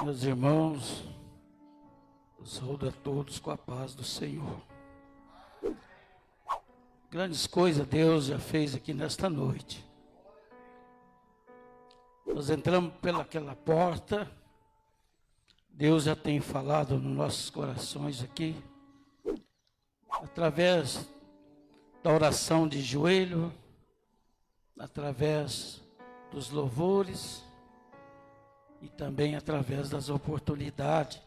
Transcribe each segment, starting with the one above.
Meus irmãos, eu saúdo a todos com a paz do Senhor. Grandes coisas Deus já fez aqui nesta noite. Nós entramos pelaquela porta, Deus já tem falado nos nossos corações aqui, através da oração de joelho, através dos louvores e também através das oportunidades,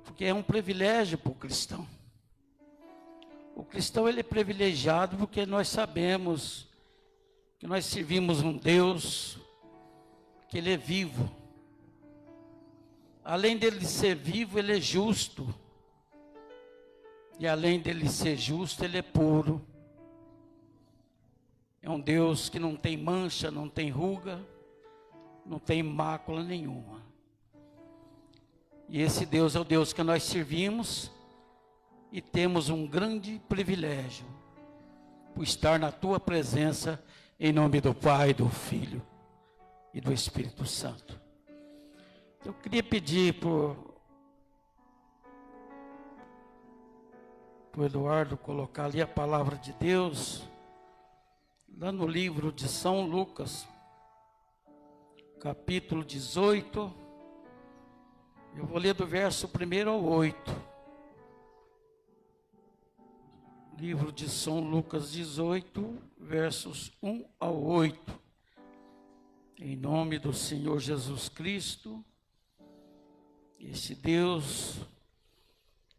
porque é um privilégio para o cristão. O cristão ele é privilegiado porque nós sabemos que nós servimos um Deus que ele é vivo. Além dele ser vivo, ele é justo. E além dele ser justo, ele é puro. É um Deus que não tem mancha, não tem ruga, não tem mácula nenhuma. E esse Deus é o Deus que nós servimos e temos um grande privilégio por estar na tua presença, em nome do Pai, do Filho e do Espírito Santo. Eu queria pedir por Eduardo colocar ali a palavra de Deus, lá no livro de São Lucas, capítulo 18, eu vou ler do verso 1 ao 8. Livro de São Lucas 18, versos 1 ao 8. Em nome do Senhor Jesus Cristo, esse Deus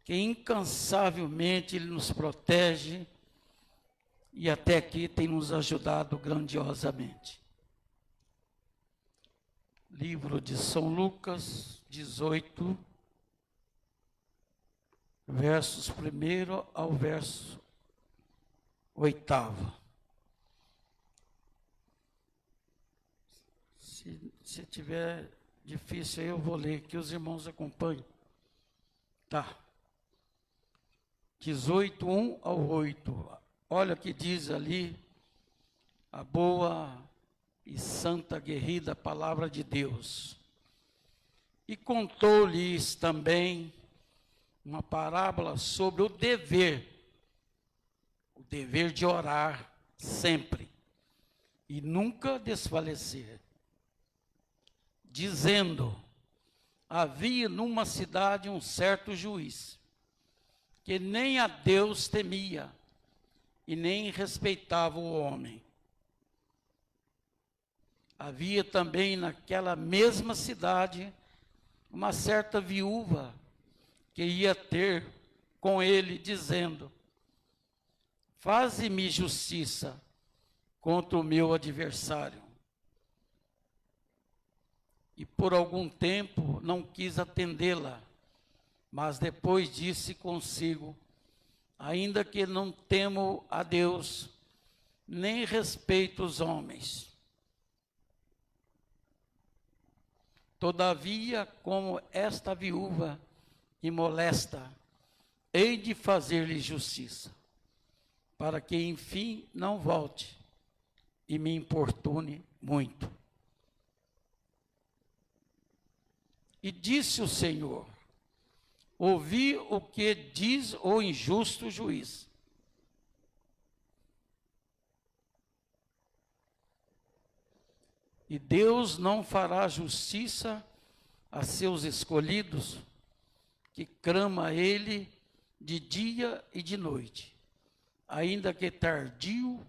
que incansavelmente Ele nos protege e até aqui tem nos ajudado grandiosamente. Livro de São Lucas 18, versos 1 ao verso 8. Se tiver difícil aí eu vou ler, que os irmãos acompanhem. Tá. 18, 1 ao 8. Olha o que diz ali a boa e santa guerrida palavra de Deus. E contou-lhes também uma parábola sobre o dever de orar sempre e nunca desfalecer, dizendo: havia numa cidade um certo juiz, que nem a Deus temia e nem respeitava o homem. Havia também naquela mesma cidade uma certa viúva que ia ter com ele, dizendo: faze-me justiça contra o meu adversário. E por algum tempo não quis atendê-la, mas depois disse consigo: ainda que não temo a Deus, nem respeito os homens, todavia, como esta viúva me molesta, hei de fazer-lhe justiça, para que enfim não volte e me importune muito. E disse o Senhor: ouvi o que diz o injusto juiz. E Deus não fará justiça a seus escolhidos, que clama a Ele de dia e de noite, ainda que tardio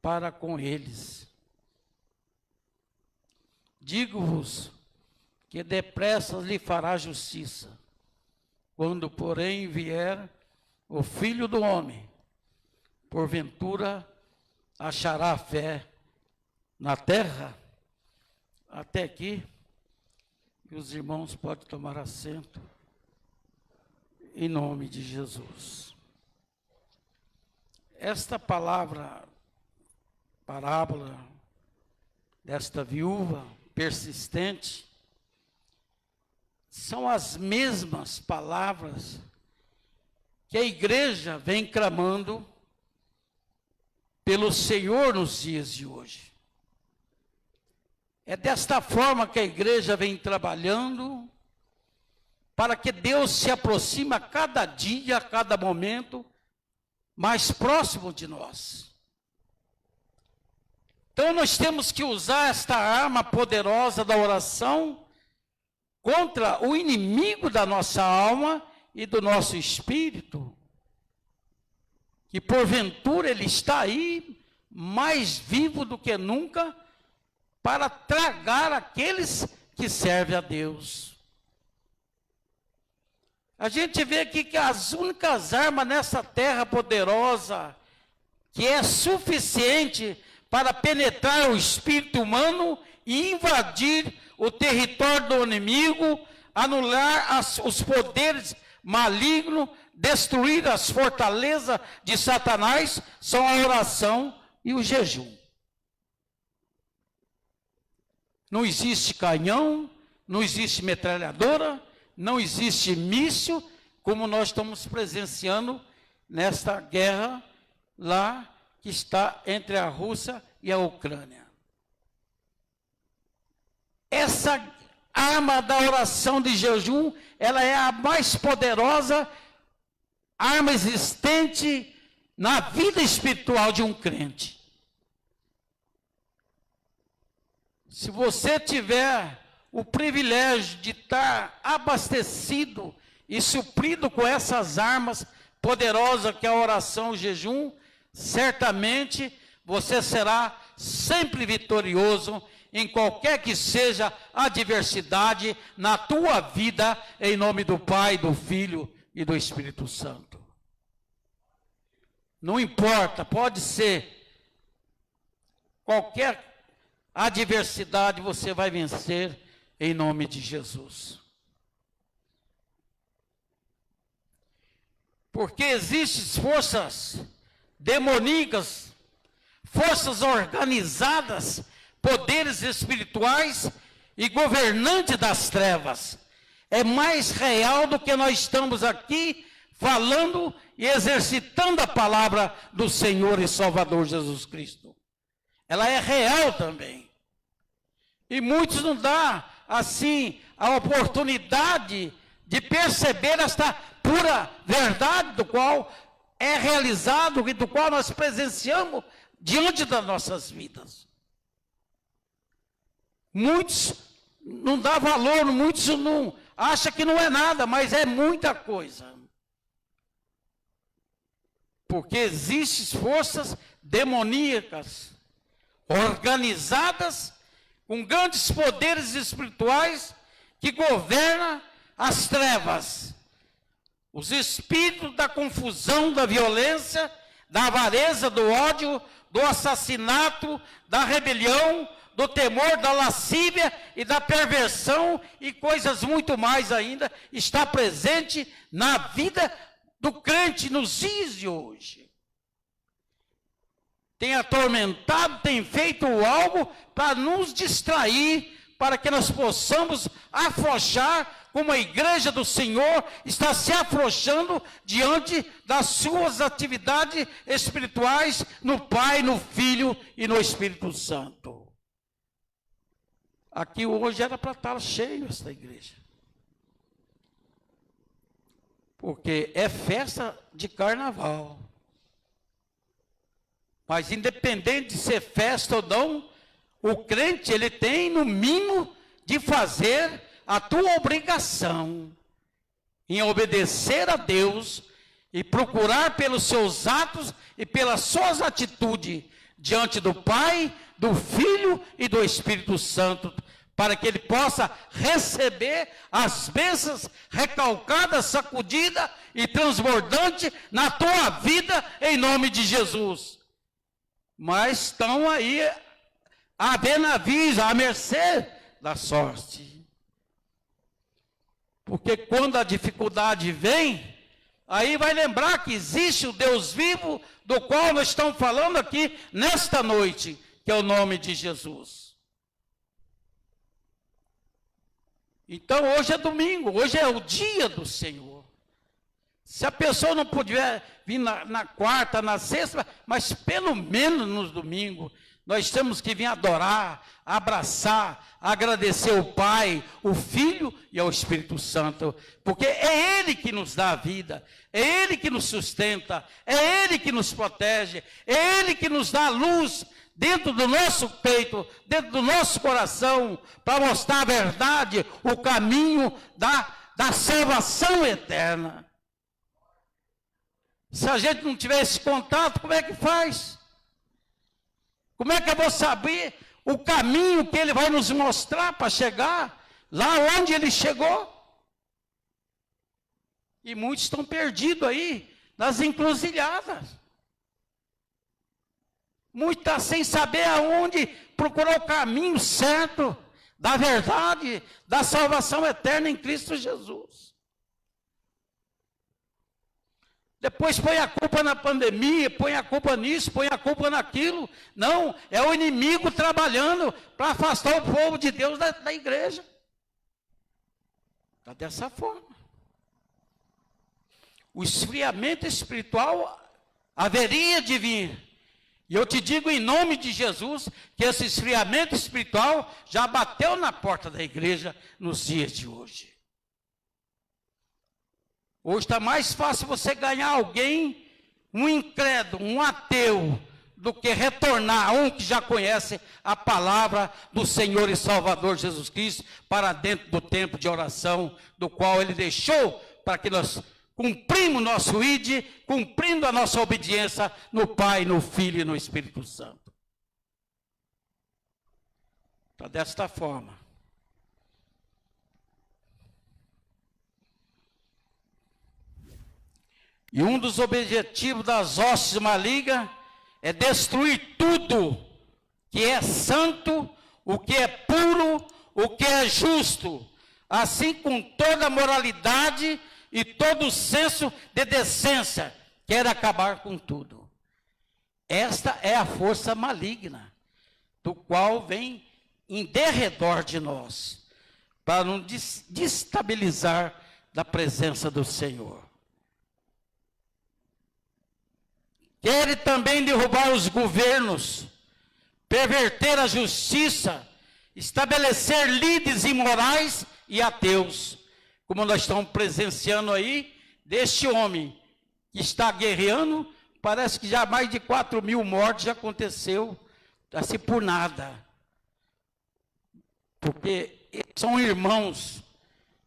para com eles. Digo-vos que depressa lhe fará justiça. Quando, porém, vier o Filho do Homem, porventura achará fé na terra? Até aqui, e os irmãos podem tomar assento, em nome de Jesus. Esta parábola desta viúva persistente, são as mesmas palavras que a igreja vem clamando pelo Senhor nos dias de hoje. É desta forma que a igreja vem trabalhando, para que Deus se aproxime a cada dia, a cada momento, mais próximo de nós. Então nós temos que usar esta arma poderosa da oração contra o inimigo da nossa alma e do nosso espírito, que porventura ele está aí mais vivo do que nunca para tragar aqueles que servem a Deus. A gente vê aqui que as únicas armas nessa terra poderosa, que é suficiente para penetrar o espírito humano e invadir o território do inimigo, anular os poderes malignos, destruir as fortalezas de Satanás, são a oração e o jejum. Não existe canhão, não existe metralhadora, não existe míssil, como nós estamos presenciando nesta guerra lá que está entre a Rússia e a Ucrânia. Essa arma da oração de jejum, ela é a mais poderosa arma existente na vida espiritual de um crente. Se você tiver o privilégio de estar abastecido e suprido com essas armas poderosas que é a oração e o jejum, certamente você será sempre vitorioso em qualquer que seja a adversidade na tua vida, em nome do Pai, do Filho e do Espírito Santo. Não importa, pode ser qualquer adversidade, você vai vencer em nome de Jesus. Porque existem forças demoníacas, forças organizadas, poderes espirituais e governantes das trevas. É mais real do que nós estamos aqui falando e exercitando a palavra do Senhor e Salvador Jesus Cristo. Ela é real também. E muitos não dão, assim, a oportunidade de perceber esta pura verdade do qual é realizado e do qual nós presenciamos diante das nossas vidas. Muitos não dão valor, muitos não acham que não é nada, mas é muita coisa. Porque existem forças demoníacas, organizadas, com grandes poderes espirituais, que governam as trevas. Os espíritos da confusão, da violência, da avareza, do ódio, do assassinato, da rebelião, do temor, da lascívia e da perversão e coisas muito mais ainda, está presente na vida do crente nos dias de hoje. Tem atormentado, tem feito algo para nos distrair, para que nós possamos afrouxar, como a igreja do Senhor está se afrouxando diante das suas atividades espirituais no Pai, no Filho e no Espírito Santo. Aqui hoje era para estar cheio esta igreja. Porque é festa de carnaval. Mas independente de ser festa ou não, o crente ele tem no mínimo de fazer a tua obrigação em obedecer a Deus e procurar pelos seus atos e pelas suas atitudes diante do Pai, do Filho e do Espírito Santo, para que ele possa receber as bênçãos recalcadas, sacudidas e transbordantes na tua vida, em nome de Jesus. Mas estão aí a benavios, à mercê da sorte. Porque quando a dificuldade vem, aí vai lembrar que existe o Deus vivo, do qual nós estamos falando aqui nesta noite, que é o nome de Jesus. Então hoje é domingo, hoje é o dia do Senhor. Se a pessoa não puder vir na quarta, na sexta, mas pelo menos no domingo, Nós temos que vir adorar, abraçar, agradecer o Pai, o Filho e ao Espírito Santo, porque é Ele que nos dá a vida, é Ele que nos sustenta, é Ele que nos protege, é Ele que nos dá a luz dentro do nosso peito, dentro do nosso coração, para mostrar a verdade, o caminho da salvação eterna. Se a gente não tiver esse contato, como é que faz? Como é que eu vou saber o caminho que Ele vai nos mostrar para chegar lá onde Ele chegou? E muitos estão perdidos aí, nas encruzilhadas. Muitos estão sem saber aonde procurar o caminho certo da verdade, da salvação eterna em Cristo Jesus. Depois põe a culpa na pandemia, põe a culpa nisso, põe a culpa naquilo. Não, é o inimigo trabalhando para afastar o povo de Deus da igreja. Está dessa forma. O esfriamento espiritual haveria de vir. E eu te digo em nome de Jesus, que esse esfriamento espiritual já bateu na porta da igreja nos dias de hoje. Hoje está mais fácil você ganhar alguém, um incrédulo, um ateu, do que retornar a um que já conhece a palavra do Senhor e Salvador Jesus Cristo para dentro do tempo de oração, do qual Ele deixou para que nós cumprimos nosso ID, cumprindo a nossa obediência no Pai, no Filho e no Espírito Santo. Está desta forma. E um dos objetivos das hostes malignas é destruir tudo que é santo, o que é puro, o que é justo, assim com toda a moralidade e todo o senso de decência, quer acabar com tudo. Esta é a força maligna, do qual vem em derredor de nós, para nos destabilizar da presença do Senhor. Quer também derrubar os governos, perverter a justiça, estabelecer líderes imorais e ateus, como nós estamos presenciando aí, deste homem que está guerreando, parece que já mais de 4.000 mortes já aconteceu, assim por nada. Porque são irmãos,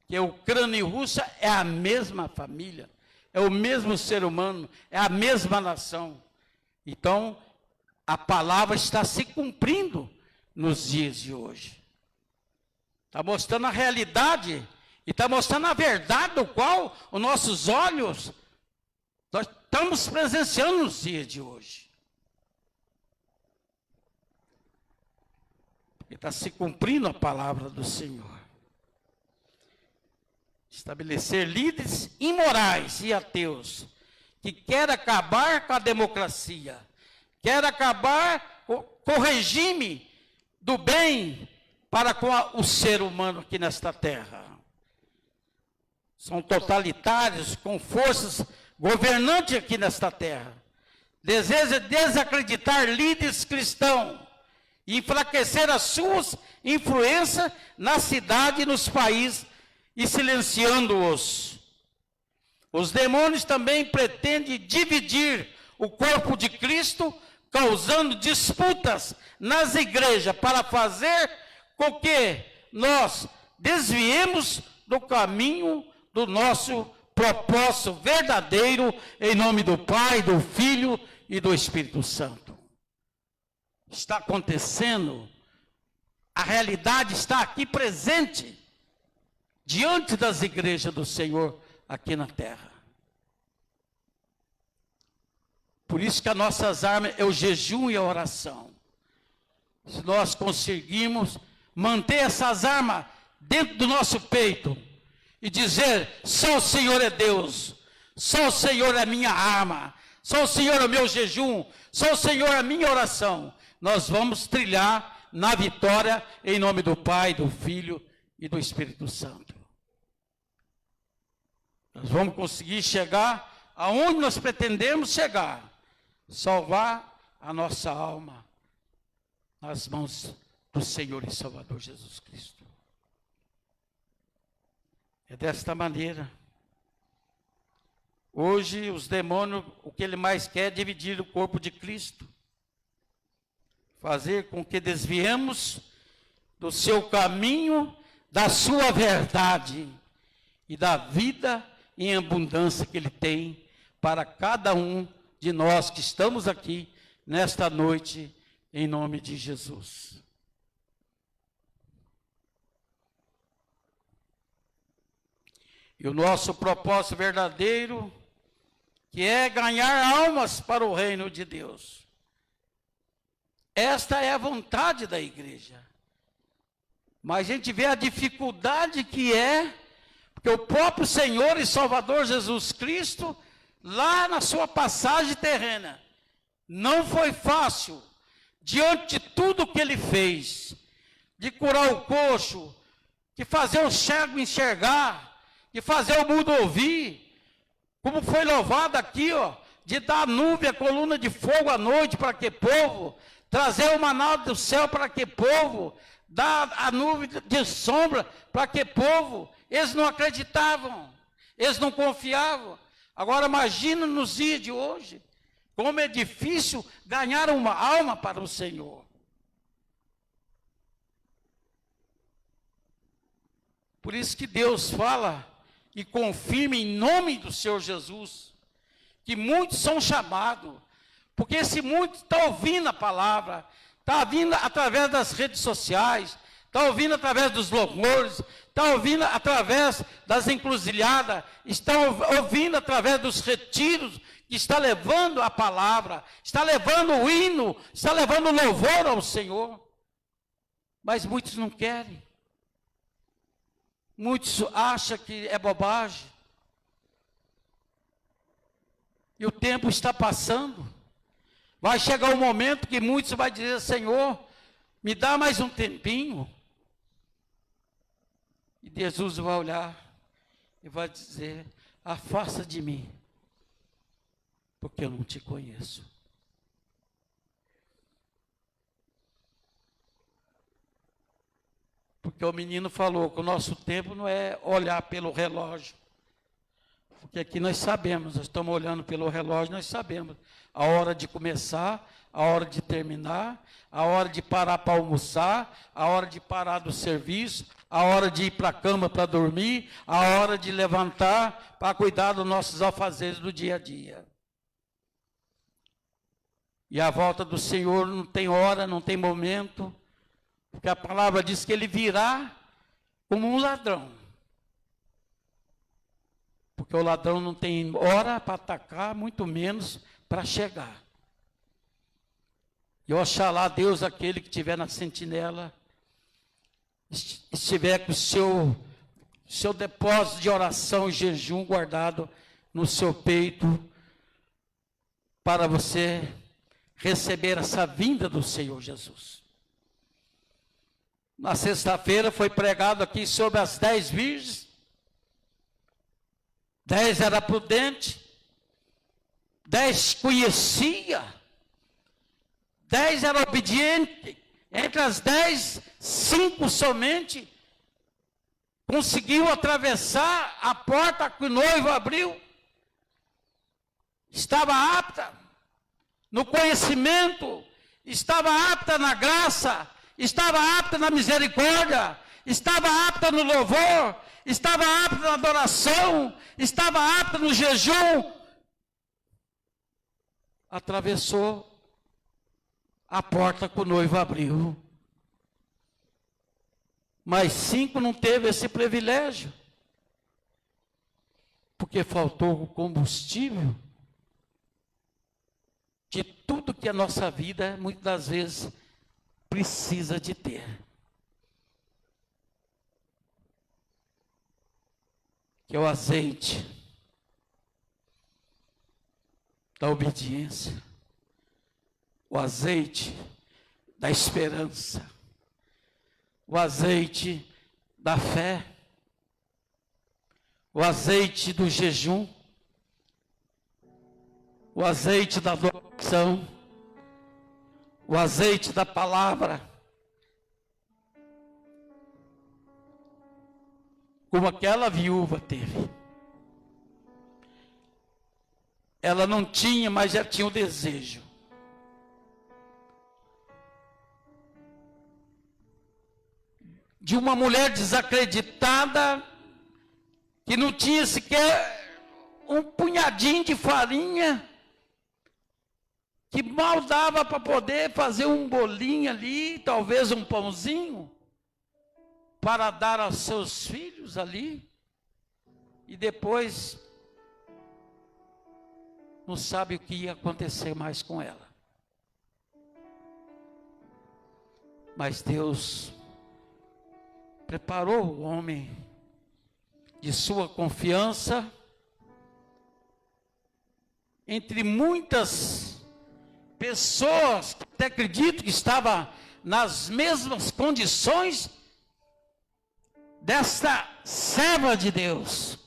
que a Ucrânia e a Rússia é a mesma família. É o mesmo ser humano, é a mesma nação. Então, a palavra está se cumprindo nos dias de hoje. Está mostrando a realidade, e está mostrando a verdade do qual os nossos olhos, nós estamos presenciando nos dias de hoje. Porque está se cumprindo a palavra do Senhor. Estabelecer líderes imorais e ateus, que quer acabar com a democracia, quer acabar com o regime do bem para com o ser humano aqui nesta terra. São totalitários, com forças governantes aqui nesta terra. Deseja desacreditar líderes cristãos e enfraquecer as suas influências na cidade e nos países, e silenciando-os. Os demônios também pretendem dividir o corpo de Cristo, causando disputas nas igrejas, para fazer com que nós desviemos do caminho do nosso propósito verdadeiro, em nome do Pai, do Filho e do Espírito Santo. Está acontecendo, a realidade está aqui presente, diante das igrejas do Senhor aqui na terra. Por isso que as nossas armas é o jejum e a oração. Se nós conseguirmos manter essas armas dentro do nosso peito e dizer, só o Senhor é Deus, só o Senhor é minha arma, só o Senhor é o meu jejum, só o Senhor é a minha oração, nós vamos trilhar na vitória em nome do Pai, do Filho e do Espírito Santo. Nós vamos conseguir chegar aonde nós pretendemos chegar, salvar a nossa alma, nas mãos do Senhor e Salvador Jesus Cristo. É desta maneira. Hoje os demônios, o que ele mais quer é dividir o corpo de Cristo. Fazer com que desviemos do seu caminho, da sua verdade e da vida em abundância que ele tem para cada um de nós que estamos aqui nesta noite, em nome de Jesus. E o nosso propósito verdadeiro, que é ganhar almas para o reino de Deus. Esta é a vontade da igreja. Mas a gente vê a dificuldade que é, porque o próprio Senhor e Salvador Jesus Cristo, lá na sua passagem terrena, não foi fácil, diante de tudo que ele fez, de curar o coxo, de fazer o cego enxergar, de fazer o mudo ouvir, como foi louvado aqui, ó, de dar a nuvem, a coluna de fogo à noite para que povo, trazer o maná do céu para que povo, dar a nuvem de sombra para que povo. Eles não acreditavam, eles não confiavam. Agora imagina nos dias de hoje, como é difícil ganhar uma alma para o Senhor. Por isso que Deus fala e confirma em nome do Senhor Jesus, que muitos são chamados, porque esse muito está ouvindo a palavra, está ouvindo através das redes sociais, está ouvindo através dos louvores, está ouvindo através das encruzilhadas, está ouvindo através dos retiros, que está levando a palavra, está levando o hino, está levando o louvor ao Senhor. Mas muitos não querem. Muitos acham que é bobagem. E o tempo está passando. Vai chegar um momento que muitos vão dizer: Senhor, me dá mais um tempinho. E Jesus vai olhar e vai dizer: afasta de mim, porque eu não te conheço. Porque o menino falou que o nosso tempo não é olhar pelo relógio. Porque aqui nós sabemos, nós estamos olhando pelo relógio, nós sabemos a hora de começar, a hora de terminar, a hora de parar para almoçar, a hora de parar do serviço, a hora de ir para a cama para dormir, a hora de levantar para cuidar dos nossos afazeres do dia a dia. E a volta do Senhor não tem hora, não tem momento, porque a palavra diz que ele virá como um ladrão. Porque o ladrão não tem hora para atacar, muito menos para chegar. E oxalá Deus, aquele que estiver na sentinela, estiver com o seu depósito de oração e jejum guardado no seu peito, para você receber essa vinda do Senhor Jesus. Na sexta-feira foi pregado aqui sobre as 10 virgens. 10 era prudente, 10 conhecia, 10 era obediente. Entre as 10, 5 somente conseguiu atravessar a porta que o noivo abriu. Estava apta no conhecimento, estava apta na graça, estava apta na misericórdia, estava apta no louvor, estava apta na adoração, estava apta no jejum. Atravessou a porta que o noivo abriu. Mas 5 não teve esse privilégio, porque faltou o combustível de tudo que a nossa vida, muitas das vezes, precisa de ter. Que é o azeite da obediência, o azeite da esperança, o azeite da fé, o azeite do jejum, o azeite da adoração, o azeite da palavra, como aquela viúva teve. Ela não tinha, mas já tinha o desejo. De uma mulher desacreditada, que não tinha sequer um punhadinho de farinha, que mal dava para poder fazer um bolinho ali, talvez um pãozinho, para dar aos seus filhos ali, e depois não sabe o que ia acontecer mais com ela. Mas Deus preparou o homem de sua confiança, entre muitas pessoas que até acredito que estava nas mesmas condições desta serva de Deus.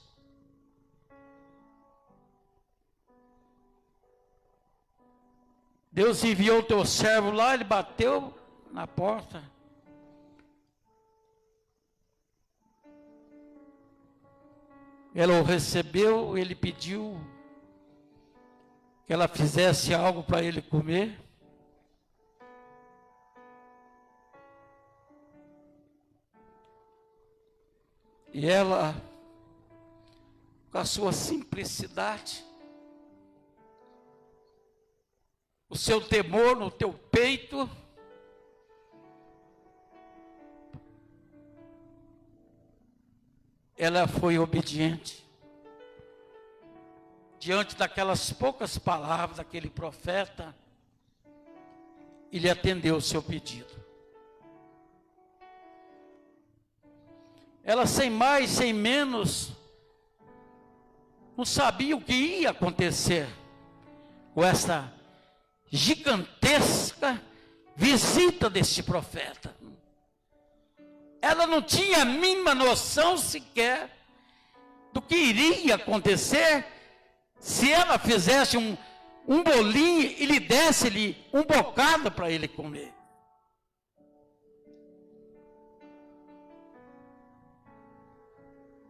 Deus enviou o teu servo lá, ele bateu na porta. Ela o recebeu, ele pediu que ela fizesse algo para ele comer. E ela, com a sua simplicidade, o seu temor no teu peito, ela foi obediente. Diante daquelas poucas palavras daquele profeta, ele atendeu o seu pedido. Ela, sem mais, sem menos, não sabia o que ia acontecer com essa gigantesca visita deste profeta. Ela não tinha a mínima noção sequer do que iria acontecer se ela fizesse um bolinho e lhe desse-lhe um bocado para ele comer.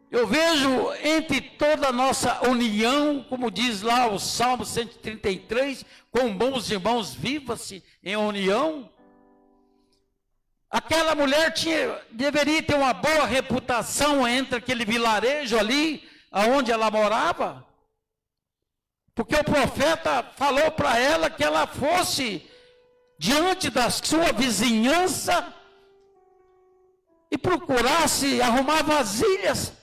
Eu vejo entre toda a nossa união, como diz lá o Salmo 133, com bons irmãos viva-se em união. Aquela mulher deveria ter uma boa reputação entre aquele vilarejo ali, aonde ela morava. Porque o profeta falou para ela que ela fosse diante da sua vizinhança e procurasse arrumar vasilhas,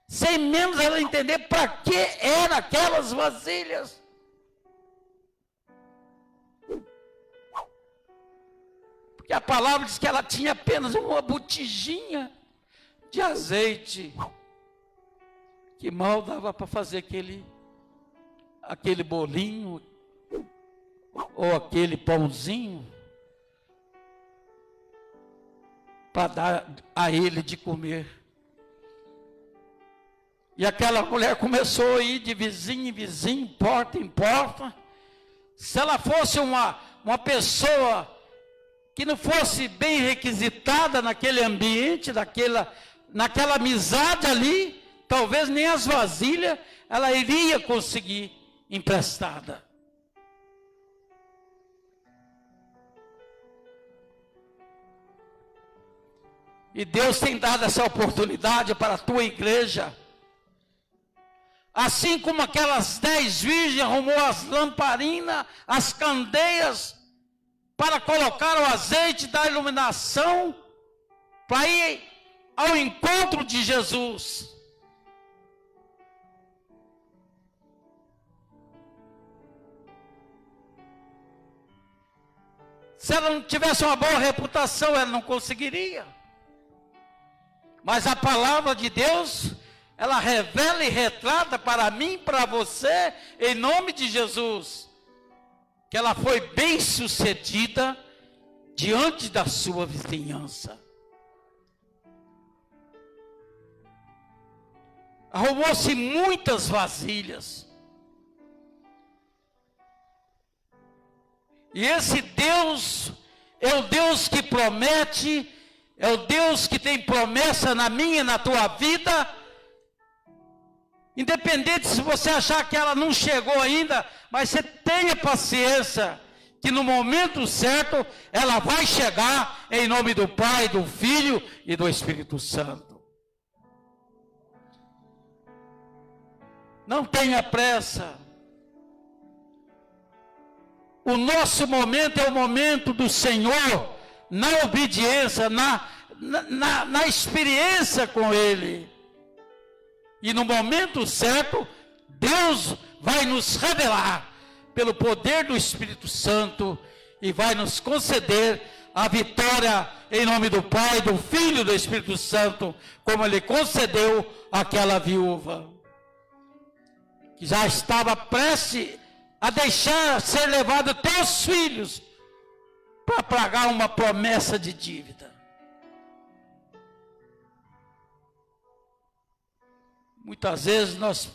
sem menos ela entender para que eram aquelas vasilhas. Porque a palavra diz que ela tinha apenas uma botijinha de azeite, que mal dava para fazer aquele bolinho, ou aquele pãozinho, para dar a ele de comer. E aquela mulher começou a ir de vizinho em vizinho, porta em porta. Se ela fosse uma pessoa que não fosse bem requisitada naquele ambiente, naquela amizade ali, talvez nem as vasilhas ela iria conseguir emprestada. E Deus tem dado essa oportunidade para a tua igreja. Assim como aquelas 10 virgens arrumou as lamparinas, as candeias, para colocar o azeite da iluminação, para ir ao encontro de Jesus. Se ela não tivesse uma boa reputação, ela não conseguiria. Mas a palavra de Deus, ela revela e retrata para mim, para você, em nome de Jesus, que ela foi bem sucedida diante da sua vizinhança. Arrumou-se muitas vasilhas. E esse Deus é o Deus que promete, é o Deus que tem promessa na minha e na tua vida. Independente se você achar que ela não chegou ainda, mas você tenha paciência, que no momento certo ela vai chegar, em nome do Pai, do Filho e do Espírito Santo. Não tenha pressa. O nosso momento é o momento do Senhor, na obediência, na experiência com Ele. E no momento certo, Deus vai nos revelar, pelo poder do Espírito Santo, e vai nos conceder a vitória em nome do Pai, do Filho e do Espírito Santo, como Ele concedeu àquela viúva, que já estava prestes a deixar ser levado teus filhos, para pagar uma promessa de dívida. Muitas vezes nós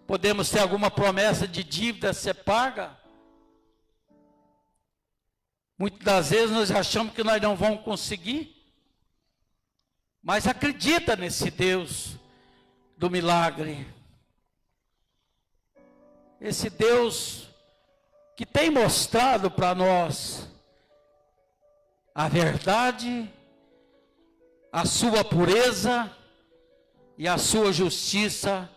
podemos ter alguma promessa de dívida a ser paga. Muitas das vezes nós achamos que nós não vamos conseguir. Mas acredita nesse Deus do milagre. Esse Deus que tem mostrado para nós a verdade, a sua pureza e a sua justiça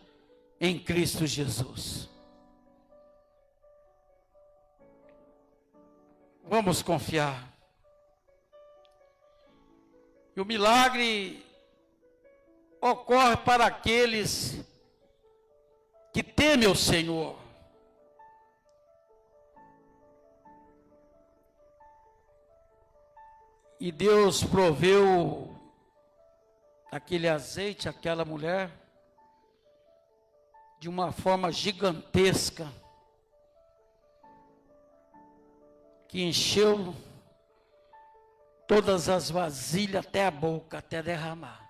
em Cristo Jesus. Vamos confiar. E o milagre ocorre para aqueles que temem o Senhor. E Deus proveu aquele azeite, aquela mulher, de uma forma gigantesca, que encheu todas as vasilhas até a boca, até derramar.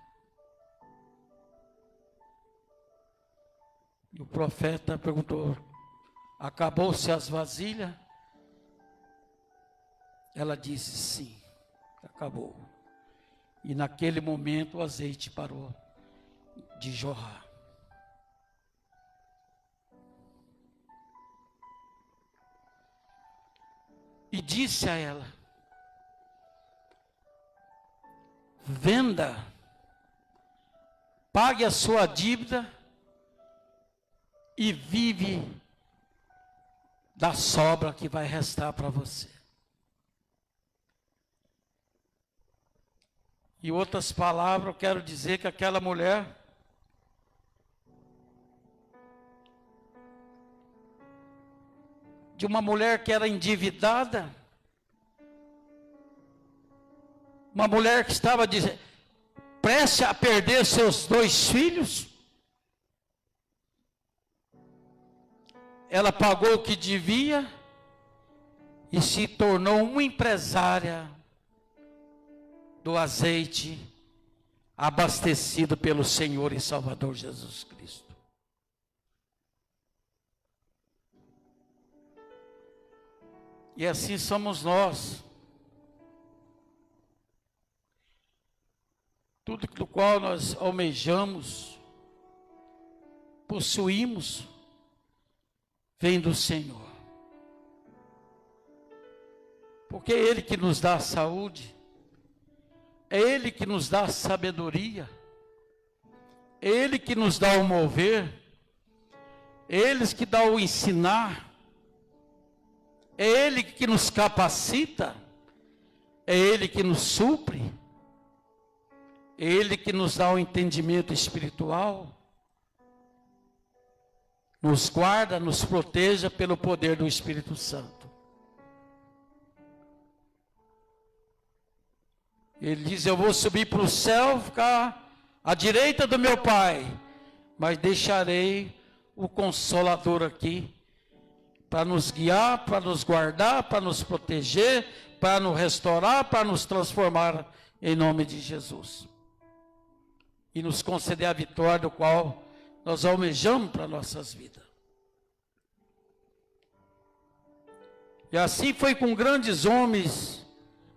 E o profeta perguntou: acabou-se as vasilhas? Ela disse: sim, acabou. E naquele momento o azeite parou de jorrar. E disse a ela: venda, pague a sua dívida e vive da sobra que vai restar para você. Em outras palavras, eu quero dizer que aquela mulher de uma mulher que era endividada, uma mulher que estava prestes a perder seus 2 filhos, ela pagou o que devia e se tornou uma empresária do azeite abastecido pelo Senhor e Salvador Jesus Cristo. E assim somos nós. Tudo do qual nós almejamos, possuímos, vem do Senhor. Porque é Ele que nos dá a saúde, é Ele que nos dá a sabedoria, é Ele que nos dá o mover, é Ele que dá o ensinar, é Ele que nos capacita, é Ele que nos supre, é Ele que nos dá o entendimento espiritual, nos guarda, nos proteja pelo poder do Espírito Santo. Ele diz: eu vou subir para o céu, ficar à direita do meu Pai, mas deixarei o Consolador aqui, para nos guiar, para nos guardar, para nos proteger, para nos restaurar, para nos transformar em nome de Jesus. E nos conceder a vitória do qual nós almejamos para nossas vidas. E assim foi com grandes homens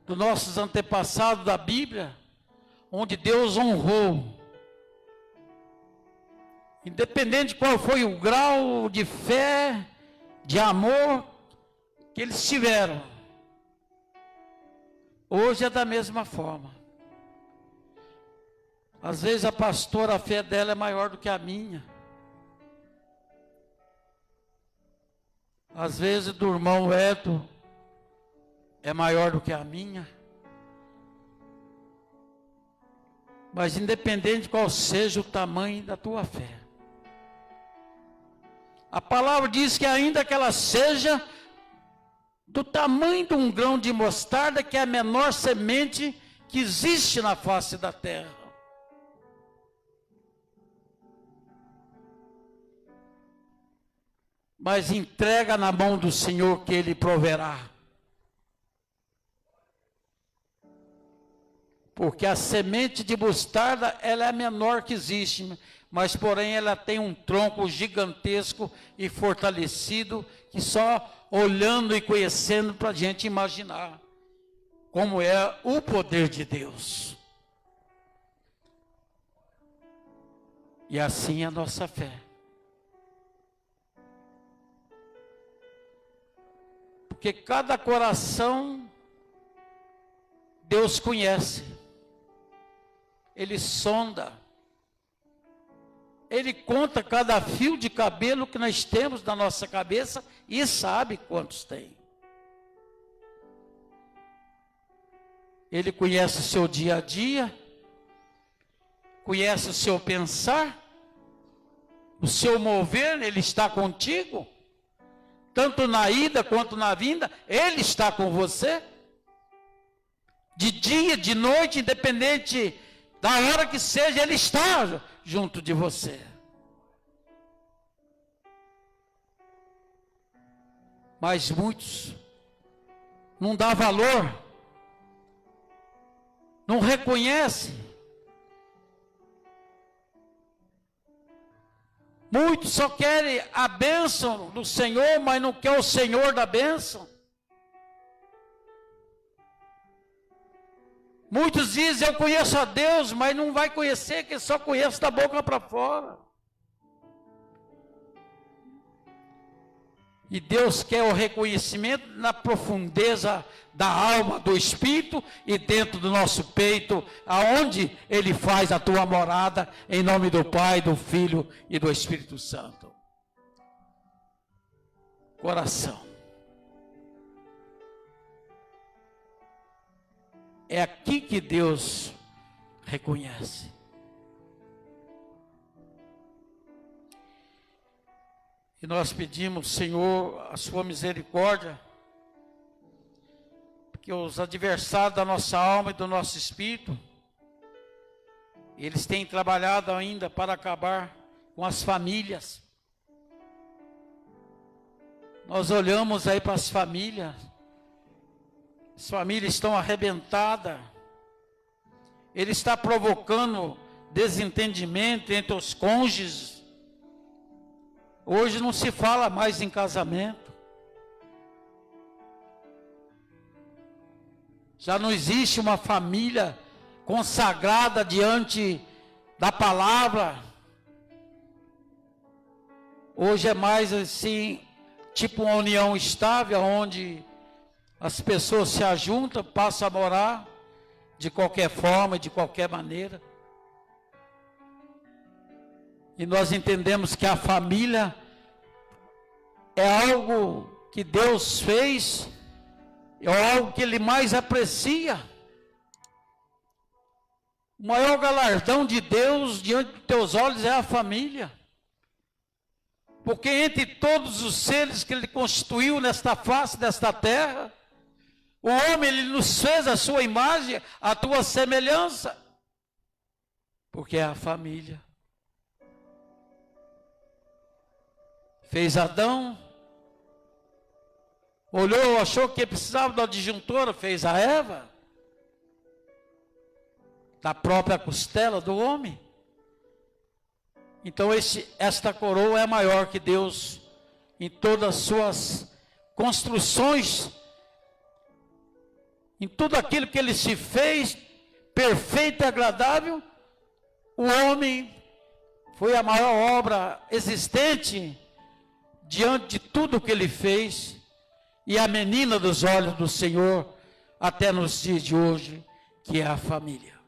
dos nossos antepassados da Bíblia, onde Deus honrou. Independente de qual foi o grau de fé, de amor que eles tiveram. Hoje é da mesma forma. Às vezes a pastora, a fé dela é maior do que a minha. Às vezes do irmão Eto é maior do que a minha. Mas independente de qual seja o tamanho da tua fé, a palavra diz que ainda que ela seja do tamanho de um grão de mostarda, que é a menor semente que existe na face da terra. Mas entrega na mão do Senhor que Ele proverá. Porque a semente de mostarda, ela é a menor que existe, mas porém ela tem um tronco gigantesco e fortalecido, que só olhando e conhecendo para a gente imaginar como é o poder de Deus. E assim é a nossa fé. Porque cada coração Deus conhece. Ele sonda. Ele conta cada fio de cabelo que nós temos na nossa cabeça e sabe quantos tem. Ele conhece o seu dia a dia, conhece o seu pensar, o seu mover, Ele está contigo. Tanto na ida quanto na vinda, Ele está com você. De dia, de noite, independente da hora que seja, Ele está junto de você. Mas muitos não dão valor, não reconhecem. Muitos só querem a bênção do Senhor, mas não quer o Senhor da bênção. Muitos dizem, eu conheço a Deus, mas não vai conhecer, que só conhece da boca para fora. E Deus quer o reconhecimento na profundeza da alma, do Espírito e dentro do nosso peito, aonde Ele faz a tua morada, em nome do Pai, do Filho e do Espírito Santo. Coração. É aqui que Deus reconhece. E nós pedimos, Senhor, a sua misericórdia, porque os adversários da nossa alma e do nosso espírito, eles têm trabalhado ainda para acabar com as famílias. Nós olhamos aí para as famílias estão arrebentadas, ele está provocando desentendimento entre os cônjuges. Hoje não se fala mais em casamento, já não existe uma família consagrada diante da palavra. Hoje é mais assim, tipo uma união estável, onde as pessoas se ajuntam, passam a morar de qualquer forma, de qualquer maneira. E nós entendemos que a família é algo que Deus fez, é algo que Ele mais aprecia. O maior galardão de Deus diante dos teus olhos é a família. Porque entre todos os seres que Ele constituiu nesta face desta terra, o homem, Ele nos fez a sua imagem, a tua semelhança. Porque é a família. Fez Adão, olhou, achou que precisava da disjuntora, fez a Eva, da própria costela do homem. Então esta coroa é maior que Deus em todas as suas construções, em tudo aquilo que ele se fez, perfeito e agradável, o homem foi a maior obra existente diante de tudo que ele fez, e a menina dos olhos do Senhor até nos dias de hoje, que é a família.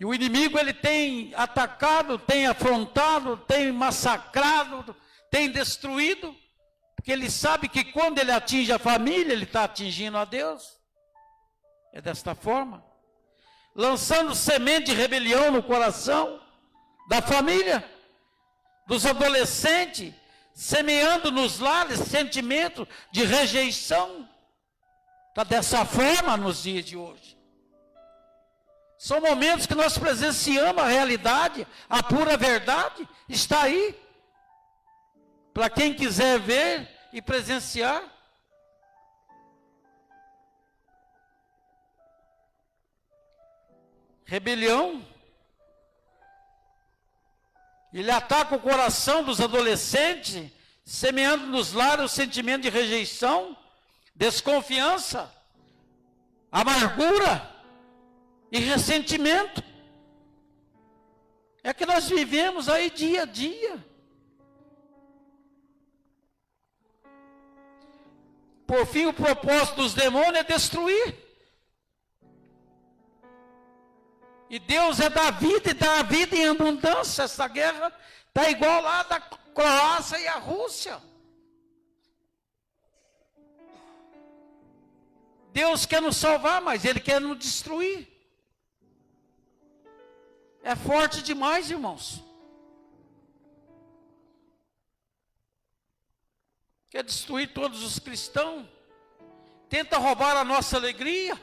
E o inimigo, ele tem atacado, tem afrontado, tem massacrado, tem destruído, porque ele sabe que quando ele atinge a família, ele está atingindo a Deus. É desta forma, lançando semente de rebelião no coração da família, dos adolescentes, semeando nos lares sentimento de rejeição. Está dessa forma nos dias de hoje. São momentos que nós presenciamos a realidade, a pura verdade está aí. Para quem quiser ver e presenciar. Rebelião. Ele ataca o coração dos adolescentes, semeando nos lares o sentimento de rejeição, desconfiança, amargura e ressentimento. É que nós vivemos aí dia a dia. Por fim, o propósito dos demônios é destruir. E Deus é da vida e dá a vida em abundância. Essa guerra está igual lá da Croácia e a Rússia. Deus quer nos salvar, mas Ele quer nos destruir. É forte demais, irmãos. Quer destruir todos os cristãos. Tenta roubar a nossa alegria.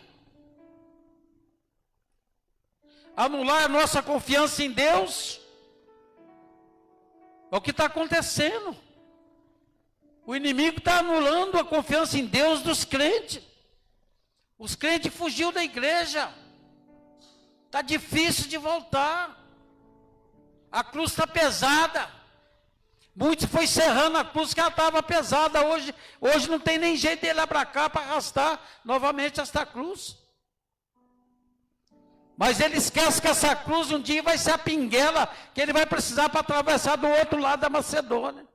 Anular a nossa confiança em Deus. É o que está acontecendo. O inimigo está anulando a confiança em Deus dos crentes. Os crentes fugiu da igreja. Está difícil de voltar. A cruz está pesada. Muitos foi serrando a cruz que ela estava pesada. Hoje não tem nem jeito de ir lá para cá para arrastar novamente esta cruz. Mas ele esquece que essa cruz um dia vai ser a pinguela que ele vai precisar para atravessar do outro lado da Macedônia.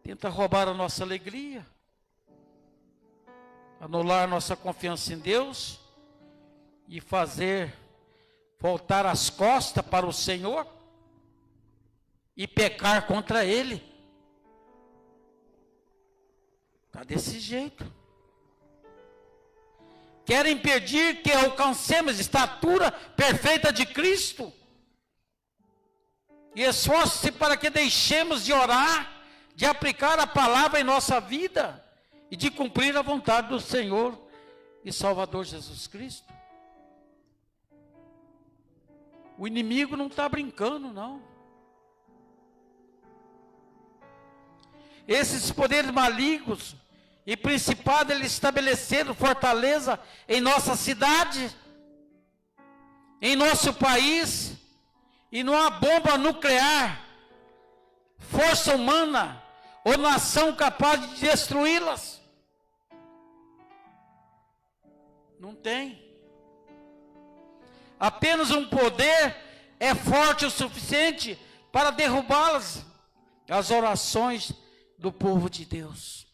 Tenta roubar a nossa alegria, anular a nossa confiança em Deus e fazer voltar as costas para o Senhor e pecar contra Ele. Está desse jeito. Querem impedir que alcancemos a estatura perfeita de Cristo. E esforce-se para que deixemos de orar, de aplicar a palavra em nossa vida e de cumprir a vontade do Senhor e Salvador Jesus Cristo. O inimigo não está brincando, não. Esses poderes malignos e principados, eles estabeleceram fortaleza em nossa cidade, em nosso país, e não há bomba nuclear, força humana ou nação capaz de destruí-las. Não tem. Apenas um poder é forte o suficiente para derrubá-las. As orações do povo de Deus.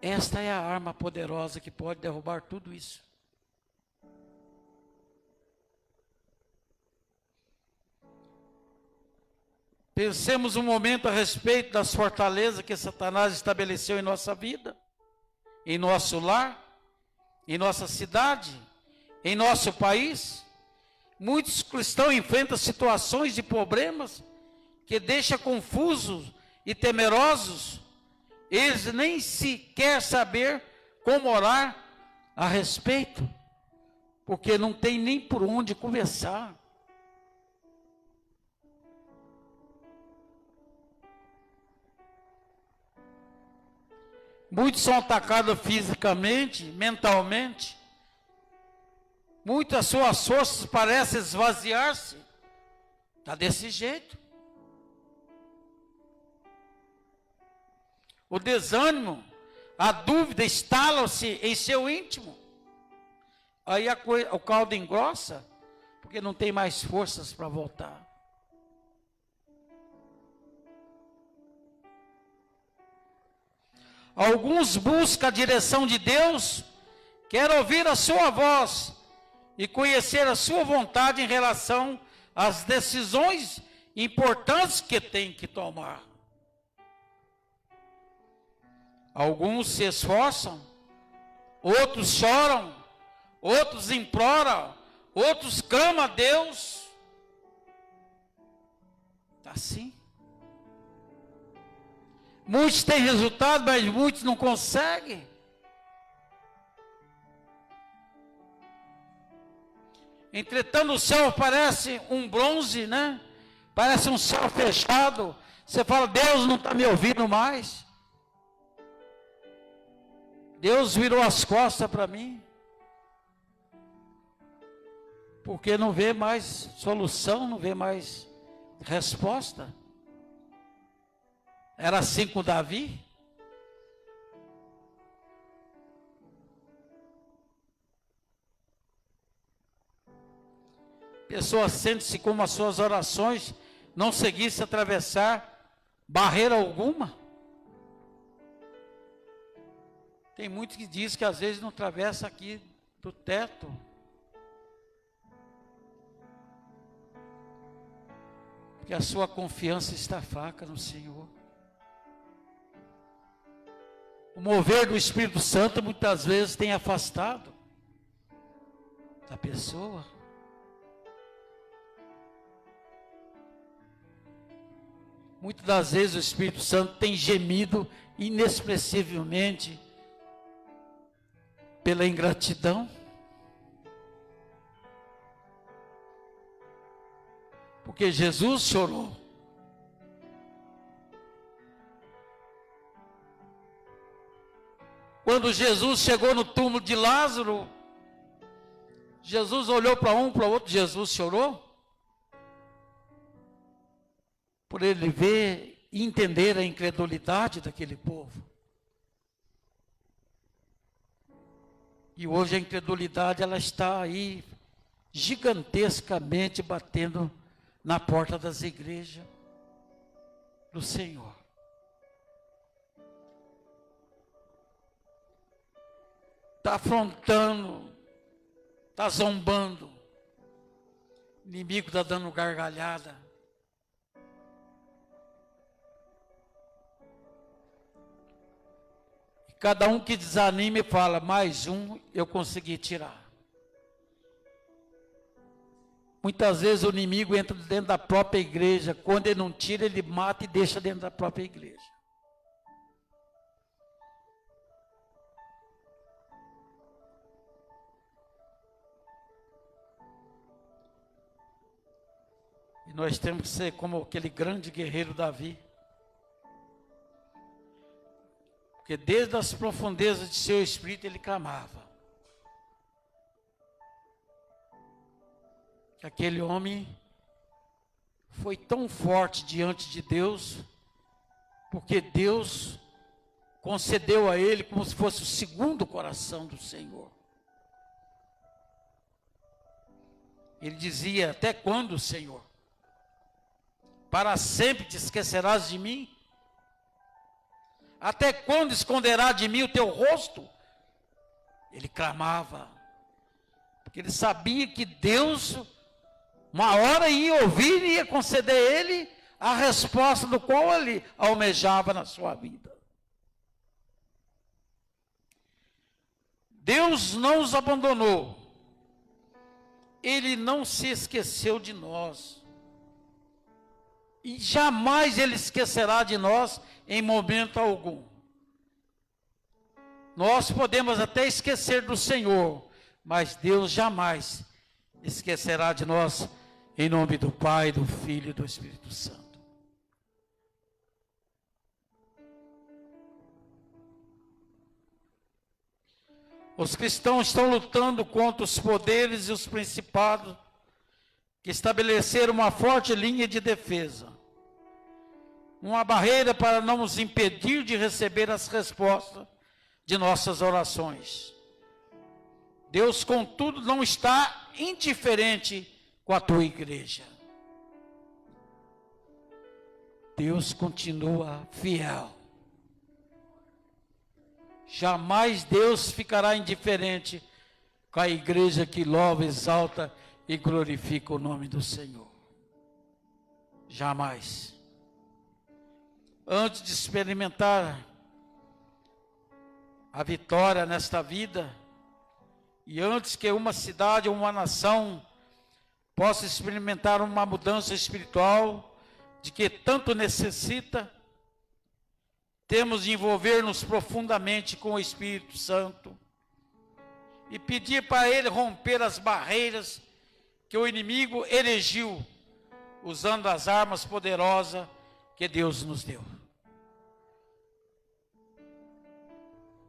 Esta é a arma poderosa que pode derrubar tudo isso. Pensemos um momento a respeito das fortalezas que Satanás estabeleceu em nossa vida, em nosso lar, em nossa cidade, em nosso país. Muitos cristãos enfrentam situações de problemas que deixam confusos e temerosos. Eles nem sequer saber como orar a respeito, porque não tem nem por onde começar. Muitos são atacados fisicamente, mentalmente, Muitas suas forças parecem esvaziar-se. Está desse jeito. O desânimo, a dúvida instalam-se em seu íntimo. Aí o caldo engrossa, porque não tem mais forças para voltar. Alguns buscam a direção de Deus, querem ouvir a sua voz e conhecer a sua vontade em relação às decisões importantes que tem que tomar. Alguns se esforçam, outros choram, outros imploram, outros clamam a Deus. Está assim. Muitos têm resultado, mas muitos não conseguem. Entretanto, o céu parece um bronze, né? Parece um céu fechado. Você fala, Deus não está me ouvindo mais. Deus virou as costas para mim. Porque não vê mais solução, não vê mais resposta. Era assim com Davi. Pessoa sente-se como as suas orações não seguissem atravessar barreira alguma. Tem muitos que dizem que às vezes não atravessa aqui do teto. Porque a sua confiança está fraca no Senhor. O mover do Espírito Santo muitas vezes tem afastado da pessoa. Muitas das vezes o Espírito Santo tem gemido inexpressivelmente pela ingratidão. Porque Jesus chorou. Quando Jesus chegou no túmulo de Lázaro, Jesus olhou para um, para o outro, Jesus chorou. Por ele ver e entender a incredulidade daquele povo. E hoje a incredulidade, ela está aí gigantescamente batendo na porta das igrejas do Senhor. Está afrontando, está zombando, o inimigo está dando gargalhada. E cada um que desanima e fala, mais um eu consegui tirar. Muitas vezes o inimigo entra dentro da própria igreja, quando ele não tira, ele mata e deixa dentro da própria igreja. E nós temos que ser como aquele grande guerreiro Davi. Porque desde as profundezas de seu espírito ele clamava. Aquele homem foi tão forte diante de Deus, porque Deus concedeu a ele como se fosse o segundo coração do Senhor. Ele dizia, até quando, Senhor? Para sempre te esquecerás de mim? Até quando esconderá de mim o teu rosto? Ele clamava, porque ele sabia que Deus, uma hora ia ouvir e ia conceder a ele a resposta do qual ele almejava na sua vida. Deus não nos abandonou. Ele não se esqueceu de nós. E jamais Ele esquecerá de nós em momento algum. Nós podemos até esquecer do Senhor, mas Deus jamais esquecerá de nós, em nome do Pai, do Filho e do Espírito Santo. Os cristãos estão lutando contra os poderes e os principados que estabeleceram uma forte linha de defesa, uma barreira para não nos impedir de receber as respostas de nossas orações. Deus, contudo, não está indiferente com a tua igreja. Deus continua fiel. Jamais Deus ficará indiferente com a igreja que louva, exalta e glorifica o nome do Senhor. Jamais. Antes de experimentar a vitória nesta vida, e antes que uma cidade ou uma nação possa experimentar uma mudança espiritual de que tanto necessita, temos de envolver-nos profundamente com o Espírito Santo e pedir para Ele romper as barreiras que o inimigo erigiu, usando as armas poderosas que Deus nos deu.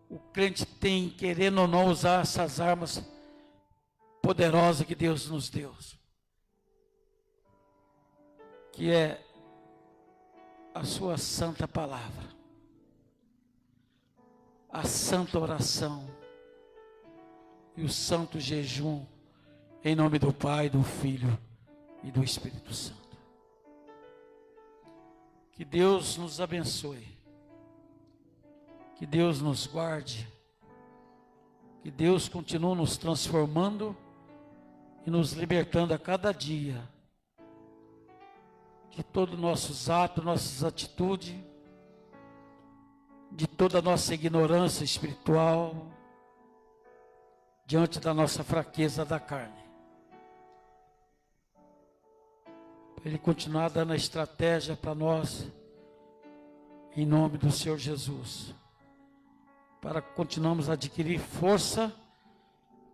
O crente tem, querendo ou não, usar essas armas poderosas que Deus nos deu, que é a sua santa palavra, a santa oração e o santo jejum, em nome do Pai, do Filho e do Espírito Santo. Que Deus nos abençoe. Que Deus nos guarde, que Deus continue nos transformando e nos libertando a cada dia de todos os nossos atos, nossas atitudes, de toda a nossa ignorância espiritual, diante da nossa fraqueza da carne. Para Ele continuar dando a estratégia para nós, em nome do Senhor Jesus, para que continuemos a adquirir força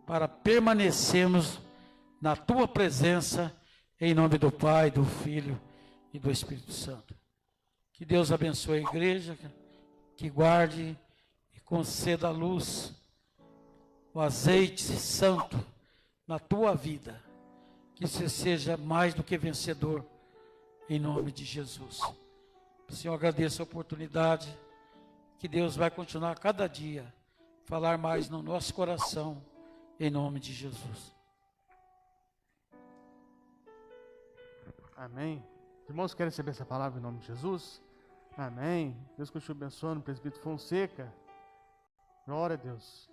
para permanecermos na Tua presença, em nome do Pai, do Filho e do Espírito Santo. Que Deus abençoe a igreja, que guarde e conceda a luz, o azeite santo na Tua vida, que você seja mais do que vencedor, em nome de Jesus. Senhor, agradeço a oportunidade, que Deus vai continuar cada dia falar mais no nosso coração, em nome de Jesus. Amém. Os irmãos querem receber essa palavra em nome de Jesus? Amém. Deus continue abençoando o presbítero Fonseca. Glória a Deus.